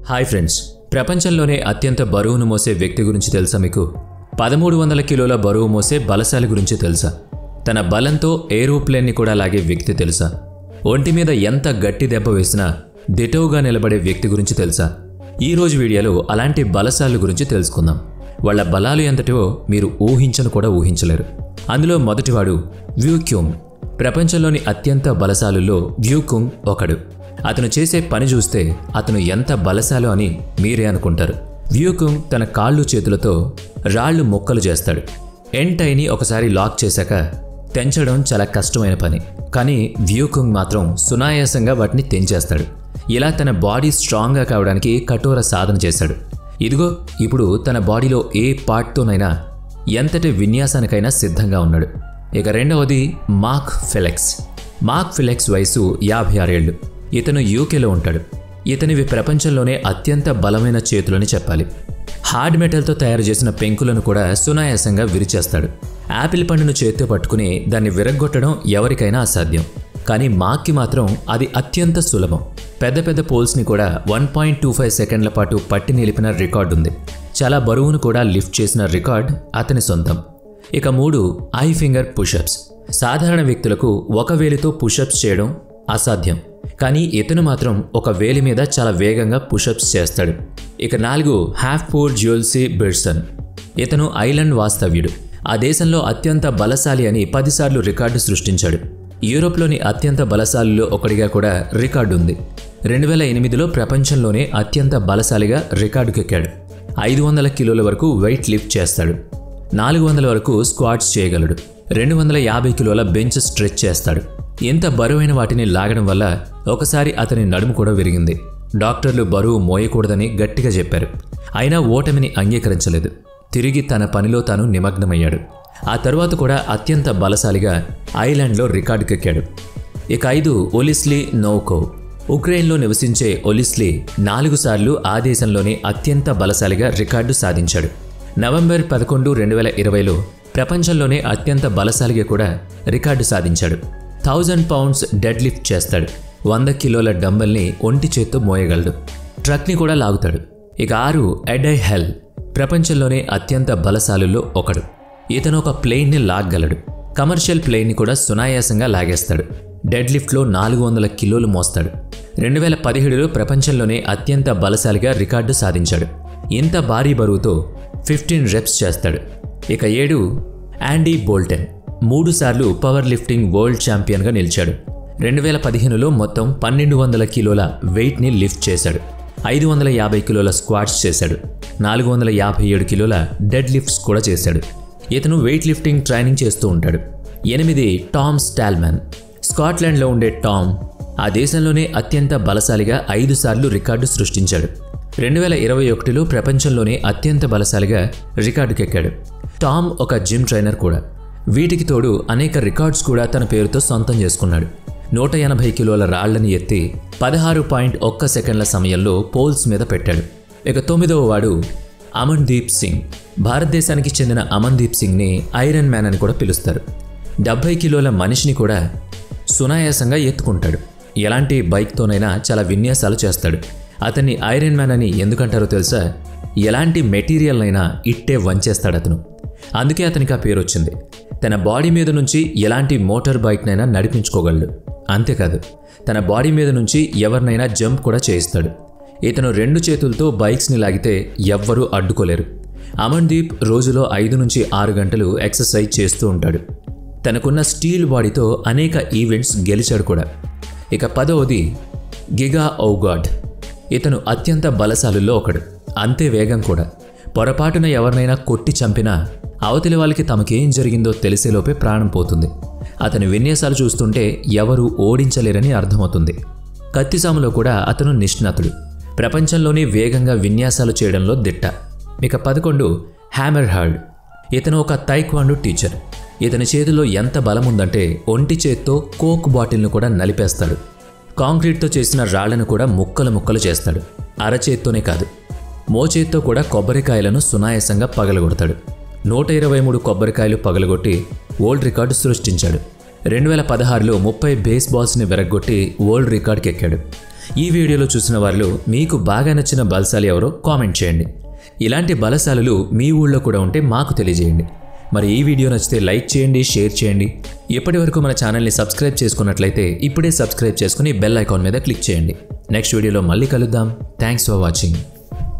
Hi friends, ప్రపంచంలోనే అత్యంత బరువును మోసే వ్యక్తి గురించి తెలుసా మీకు? 1300 కిలోల బరువు మోసే బలశాలి గురించి తెలుసా? తన బలంతో ఏరోప్లేన్ని కూడా లాగే వ్యక్తి తెలుసా? ఒంటి మీద ఎంత గట్టి దెబ్బ వేసినా దిటవుగా నిలబడే వ్యక్తి గురించి తెలుసా? ఈ రోజు వీడియోలో అలాంటి బలశాలి గురించి తెలుసుకుందాం. వాళ్ళ బలాలు ఎంతటివో మీరు ఊహించను కూడా ఊహించలేరు. అందులో మొదటివాడు వ్యూక్యుంగ్. ప్రపంచంలోని అత్యంత బలశాలుల్లో వ్యూకుంగ్ ఒకడు. అతను చేసే పని చూస్తే అతను ఎంత బలశాలో అని మీరే అనుకుంటారు. వ్యూకుంగ్ తన కాళ్ళు చేతులతో రాళ్లు ముక్కలు చేస్తాడు. ఎంటైని ఒకసారి లాక్ చేశాక తెంచడం చాలా కష్టమైన పని, కానీ వ్యూకుంగ్ మాత్రం సునాయాసంగా వాటిని తెంచేస్తాడు. ఇలా తన బాడీ స్ట్రాంగ్గా కావడానికి కఠోర సాధన చేశాడు. ఇదిగో ఇప్పుడు తన బాడీలో ఏ పార్ట్తోనైనా ఎంతటి విన్యాసానికైనా సిద్ధంగా ఉన్నాడు. ఇక రెండవది మార్క్ ఫెలెక్స్. మార్క్ ఫెలెక్స్ వయసు 56 ఏళ్ళు. ఇతను యూకేలో ఉంటాడు. ఇతనివి ప్రపంచంలోనే అత్యంత బలమైన చేతులని చెప్పాలి. హార్డ్ మెటల్తో తయారు చేసిన పెంకులను కూడా సునాయాసంగా విరిచేస్తాడు. యాపిల్ పండును చేత్తో పట్టుకుని దాన్ని విరగ్గొట్టడం ఎవరికైనా అసాధ్యం, కానీ మార్క్కి మాత్రం అది అత్యంత సులభం. పెద్ద పెద్ద పోల్స్ని కూడా 1.25 సెకండ్ల పాటు పట్టి నిలిపిన రికార్డు ఉంది. చాలా బరువును కూడా లిఫ్ట్ చేసిన రికార్డ్ అతని సొంతం. ఇక 3 ఐ ఫింగర్ పుషప్స్. సాధారణ వ్యక్తులకు ఒక వేలితో పుషప్స్ చేయడం అసాధ్యం, కానీ ఇతను మాత్రం ఒక వేలి మీద చాలా వేగంగా పుషప్స్ చేస్తాడు. ఇక 4 హాఫ్ పూర్ జ్యూల్సీ బిర్సన్. ఇతను ఐలాండ్ వాస్తవ్యుడు. ఆ దేశంలో అత్యంత బలశాలి అని 10 సార్లు రికార్డు సృష్టించాడు. యూరోప్లోని అత్యంత బలశాలిలో ఒకటిగా కూడా రికార్డు ఉంది. 2008లో ప్రపంచంలోనే అత్యంత బలశాలిగా రికార్డుకెక్కాడు. 500 కిలోల వరకు వెయిట్ లిఫ్ట్ చేస్తాడు. 400 వరకు స్క్వాట్స్ చేయగలడు. 250 కిలోల బెంచ్ స్ట్రెచ్ చేస్తాడు. ఎంత బరువైన వాటిని లాగడం వల్ల ఒకసారి అతని నడుము కూడా విరిగింది. డాక్టర్లు బరువు మోయకూడదని గట్టిగా చెప్పారు. అయినా ఓటమిని అంగీకరించలేదు. తిరిగి తన పనిలో తాను నిమగ్నమయ్యాడు. ఆ తర్వాత కూడా అత్యంత బలశాలిగా ఐలాండ్లో రికార్డుకెక్కాడు. ఇక 5 ఒలిస్లీ నోవ్కోవ్. ఉక్రెయిన్లో నివసించే ఒలిస్లీ 4 సార్లు ఆ దేశంలోనే అత్యంత బలశాలిగా రికార్డు సాధించాడు. నవంబర్ 11, 2020లో ప్రపంచంలోనే అత్యంత బలశాలిగా కూడా రికార్డు సాధించాడు. 1000 పౌండ్స్ డెడ్ లిఫ్ట్ చేస్తాడు. 100 కిలోల డంబల్ని ఒంటి చేత్తో మోయగలడు. ట్రక్ని కూడా లాగుతాడు. ఇక 6 ఎడై హెల్. ప్రపంచంలోనే అత్యంత బలశాలుల్లో ఒకడు. ఇతను ఒక ప్లేన్ని లాగగలడు. కమర్షియల్ ప్లేన్ని కూడా సునాయాసంగా లాగేస్తాడు. డెడ్ లిఫ్ట్లో 400 కిలోలు మోస్తాడు. 2017లో ప్రపంచంలోనే అత్యంత బలశాలిగా రికార్డు సాధించాడు. ఇంత భారీ బరువుతో 15 రెప్స్ చేస్తాడు. ఇక 7 యాండీ బోల్టన్. 3 సార్లు పవర్ లిఫ్టింగ్ వరల్డ్ ఛాంపియన్గా నిలిచాడు. 2015లో మొత్తం 1200 కిలోల వెయిట్ని లిఫ్ట్ చేశాడు. 550 కిలోల స్క్వాట్స్ చేశాడు. 457 కిలోల డెడ్ లిఫ్ట్స్ కూడా చేశాడు. ఇతను వెయిట్ లిఫ్టింగ్ ట్రైనింగ్ చేస్తూ ఉంటాడు. 8 టామ్ స్టాల్మన్. స్కాట్లాండ్లో ఉండే టామ్ ఆ దేశంలోనే అత్యంత బలశాలిగా 5 సార్లు రికార్డు సృష్టించాడు. 2021లో ప్రపంచంలోనే అత్యంత బలశాలిగా రికార్డుకెక్కాడు. టామ్ ఒక జిమ్ ట్రైనర్ కూడా. వీటికి తోడు అనేక రికార్డ్స్ కూడా తన పేరుతో సొంతం చేసుకున్నాడు. 180 కిలోల రాళ్లను ఎత్తి 16.1 సెకండ్ల సమయంలో పోల్స్ మీద పెట్టాడు. ఇక 9వ వాడు అమన్దీప్ సింగ్. భారతదేశానికి చెందిన అమన్దీప్ సింగ్ని ఐరన్ మ్యాన్ అని కూడా పిలుస్తారు. 70 కిలోల మనిషిని కూడా సునాయాసంగా ఎత్తుకుంటాడు. ఎలాంటి బైక్తోనైనా చాలా విన్యాసాలు చేస్తాడు. అతన్ని ఐరన్ మ్యాన్ అని ఎందుకంటారో తెలుసా? ఎలాంటి మెటీరియల్నైనా ఇట్టే వంచేస్తాడు అతను. అందుకే అతనికి ఆ పేరు వచ్చింది. తన బాడీ మీద నుంచి ఎలాంటి మోటార్ బైక్నైనా నడిపించుకోగలడు. అంతేకాదు, తన బాడీ మీద నుంచి ఎవరినైనా జంప్ కూడా చేయిస్తాడు. ఇతను 2 చేతులతో బైక్స్ని లాగితే ఎవ్వరూ అడ్డుకోలేరు. అమన్దీప్ రోజులో 5 నుంచి 6 గంటలు ఎక్సర్సైజ్ చేస్తూ ఉంటాడు. తనకున్న స్టీల్ బాడీతో అనేక ఈవెంట్స్ గెలిచాడు కూడా. ఇక 10వది గిగా ఔగాడ్. ఇతను అత్యంత బలశాలుల్లో ఒకడు. అంతే వేగం కూడా. పొరపాటున ఎవరినైనా కొట్టి చంపినా అవతలి వాళ్ళకి తమకేం జరిగిందో తెలిసేలోపే ప్రాణం పోతుంది. అతని విన్యాసాలు చూస్తుంటే ఎవరూ ఓడించలేరని అర్థమవుతుంది. కత్తిసాములో కూడా అతను నిష్ణాతుడు. ప్రపంచంలోనే వేగంగా విన్యాసాలు చేయడంలో దిట్ట. ఇక 11 హ్యామర్ హార్డ్. ఇతను ఒక తైక్వాండో టీచర్. ఇతని చేతిలో ఎంత బలముందంటే ఒంటి చేత్తో కోక్ బాటిల్ను కూడా నలిపేస్తాడు. కాంక్రీట్తో చేసిన రాళ్లను కూడా ముక్కలు ముక్కలు చేస్తాడు. అరచేత్తోనే కాదు, మోచేత్తో కూడా కొబ్బరికాయలను సునాయాసంగా పగలగొడతాడు. 123 కొబ్బరికాయలు పగలగొట్టి వరల్డ్ రికార్డు సృష్టించాడు. 2016లో 30 బేస్బాల్స్ని విరగ్గొట్టి వరల్డ్ రికార్డుకి ఎక్కాడు. ఈ వీడియోలో చూసిన వారిలో మీకు బాగా నచ్చిన బలశాలి ఎవరో కామెంట్ చేయండి. ఇలాంటి బలశాలులు మీ ఊళ్ళో కూడా ఉంటే మాకు తెలియజేయండి. మరి ఈ వీడియో నచ్చితే లైక్ చేయండి, షేర్ చేయండి. ఇప్పటి వరకు మన ఛానల్ని సబ్స్క్రైబ్ చేసుకున్నట్లయితే ఇప్పుడే సబ్స్క్రైబ్ చేసుకుని బెల్ ఐకాన్ మీద క్లిక్ చేయండి. నెక్స్ట్ వీడియోలో మళ్ళీ కలుద్దాం. Thanks for watching.